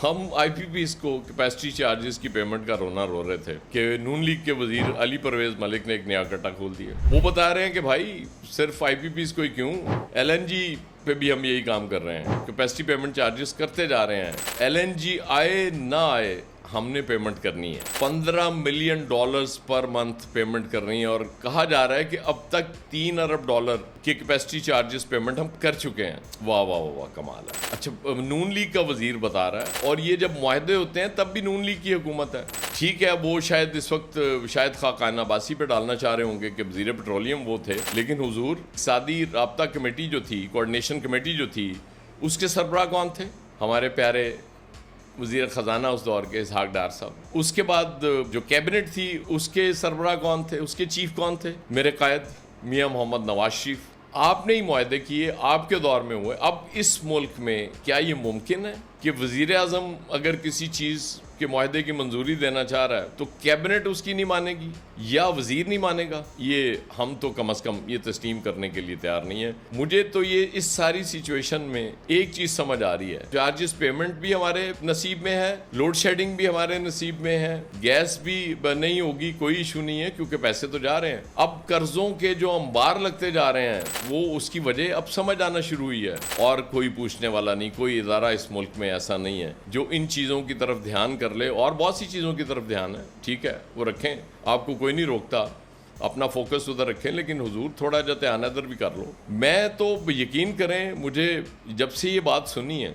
ہم آئی P Ps کو capacity charges کی پیمنٹ کا رونا رو رہے تھے کہ نون لیگ کے وزیر علی پرویز ملک نے ایک نیا کٹا کھول دیا. وہ بتا رہے ہیں کہ بھائی صرف آئی پی پیز کو ہی کیوں, ایل این جی پہ بھی ہم یہی کام کر رہے ہیں, کیپیسٹی پیمنٹ چارجز کرتے جا رہے ہیں. ایل این جی آئے نہ آئے ہم نے پیمنٹ کرنی ہے. $15 ملین پر منتھ پیمنٹ کرنی ہے, اور کہا جا رہا ہے کہ اب تک $3 ارب کی کیپیسٹی چارجز پیمنٹ ہم کر چکے ہیں. واہ واہ واہ, کمال ہے. اچھا, نون لیگ کا وزیر بتا رہا ہے, اور یہ جب معاہدے ہوتے ہیں تب بھی نون لیگ کی حکومت ہے. ٹھیک ہے, وہ شاید اس وقت شاید خاقان عباسی پہ ڈالنا چاہ رہے ہوں گے کہ وزیر پیٹرولیم وہ تھے, لیکن حضور اقتصادی رابطہ کمیٹی جو تھی, کوارڈینیشن کمیٹی جو تھی, اس کے سربراہ کون تھے؟ ہمارے پیارے وزیر خزانہ اس دور کے اسحاق ڈار صاحب. اس کے بعد جو کیبنٹ تھی اس کے سربراہ کون تھے, اس کے چیف کون تھے؟ میرے قائد میاں محمد نواز شریف. آپ نے ہی معاہدے کیے, آپ کے دور میں ہوئے. اب اس ملک میں کیا یہ ممکن ہے کہ وزیر اعظم اگر کسی چیز کے معاہدے کی منظوری دینا چاہ رہا ہے تو کیبنٹ اس کی نہیں مانے گی یا وزیر نہیں مانے گا؟ یہ ہم تو کم از کم یہ تسلیم کرنے کے لیے تیار نہیں ہے. مجھے تو یہ اس ساری سچویشن میں ایک چیز سمجھ آ رہی ہے, چارجز پیمنٹ بھی ہمارے نصیب میں ہے, لوڈ شیڈنگ بھی ہمارے نصیب میں ہے, گیس بھی نہیں ہوگی, کوئی ایشو نہیں ہے کیونکہ پیسے تو جا رہے ہیں. اب قرضوں کے جو انبار لگتے جا رہے ہیں وہ اس کی وجہ اب سمجھ آنا شروع ہوئی ہے, اور کوئی پوچھنے والا نہیں, کوئی ادارہ اس ملک میں ایسا نہیں ہے جو ان چیزوں کی طرف دھیان کر لے. اور بہت سی چیزوں کی طرف دھیان ہے, ٹھیک ہے, وہ رکھیں, آپ کو کوئی نہیں روکتا, اپنا فوکس ادھر رکھیں, لیکن حضور تھوڑا جتیان ادھر بھی کر لو. میں تو یقین کریں, مجھے جب سے یہ بات سنی ہے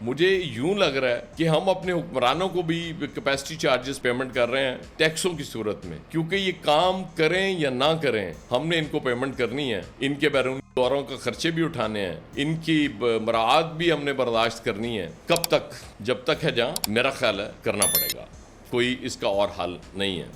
مجھے یوں لگ رہا ہے کہ ہم اپنے حکمرانوں کو بھی کیپیسٹی چارجز پیمنٹ کر رہے ہیں ٹیکسوں کی صورت میں, کیونکہ یہ کام کریں یا نہ کریں ہم نے ان کو پیمنٹ کرنی ہے. ان کے بیرونی دوروں کا خرچے بھی اٹھانے ہیں, ان کی مراعات بھی ہم نے برداشت کرنی ہے. کب تک؟ جب تک ہے جہاں میرا خیال ہے کرنا پڑے گا, کوئی اس کا اور حل نہیں ہے.